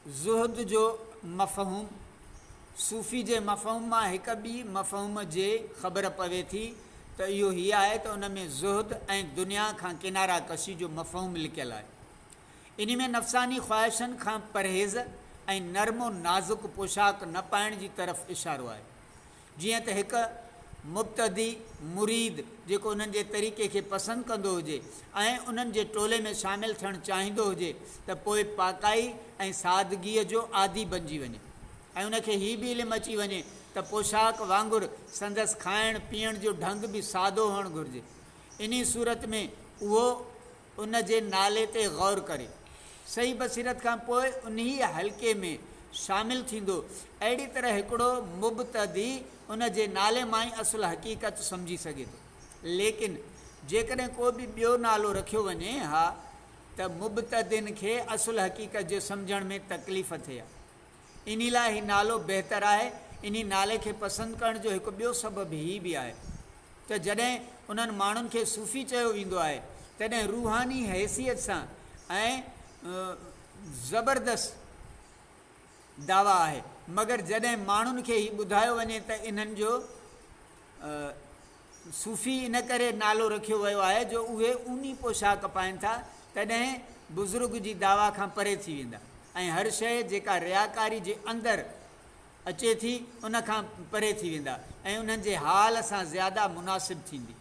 ज़ुहद जो मफ़हूम सूफ़ी जे मफ़हूम मां हिक ॿी मफ़हूम जे ख़बर पवे थी त इहो हीअ आहे त उन में ज़ुहद ऐं दुनिया खां किनारा कशी जो मफ़हूम लिकियलु आहे। इन में नफ़सानी ख़्वाहिशनि खां परहेज़ ऐं नरमो नाज़ुक पोशाक न पाइण जी तरफ़ इशारो आहे। जीअं त हिकु मुब्तदी मुरीद जेको उन्हनि जे तरीक़े खे पसंदि कंदो हुजे ऐं उन्हनि जे टोले में शामिलु थियणु चाहींदो हुजे त पोइ पाकाई ऐं सादगीअ जो आदी बणिजी वञे ऐं उनखे हीअ बि इल्मु अची वञे त पोशाक वांगुरु संदसि खाइण पीअण जो ढंग बि सादो हुअणु घुरिजे। इन सूरत में उहो उन जे नाले ते ग़ौर करे सही बसीरत खां पोइ उन हल्के में शामिलु थींदो। अहिड़ी तरह हिकिड़ो मुब्तदी उन जे नाले मां ई असुल हक़ीक़त सम्झी सघे थो। लेकिन जेकॾहिं को बि ॿियो नालो रखियो वञे हा त मुब्तदिन खे असुल हक़ीक़त जो सम्झण में तकलीफ़ थिए। इन लाइ हीउ नालो बहितरु आहे। इन नाले खे पसंदि करण जो हिकु ॿियो सबबु हीअ बि आहे त जॾहिं उन्हनि माण्हुनि खे सूफ़ी चयो वेंदो आहे तॾहिं रूहानी हैसियत सां ऐं ज़बरदस्त दावा आहे, मगर जॾहिं माण्हुनि खे हीउ ॿुधायो वञे त इन्हनि जो सूफ़ी इन करे नालो रखियो वियो आहे जो उहे ऊनी पोशाक पाइनि था, तॾहिं बुज़ुर्ग जी दावा खां परे थी वेंदा ऐं हर शइ जेका रियाकारी जे अंदरि अचे थी उन खां परे थी वेंदा ऐं उन्हनि जे हाल सां ज़्यादा मुनासिब थींदी।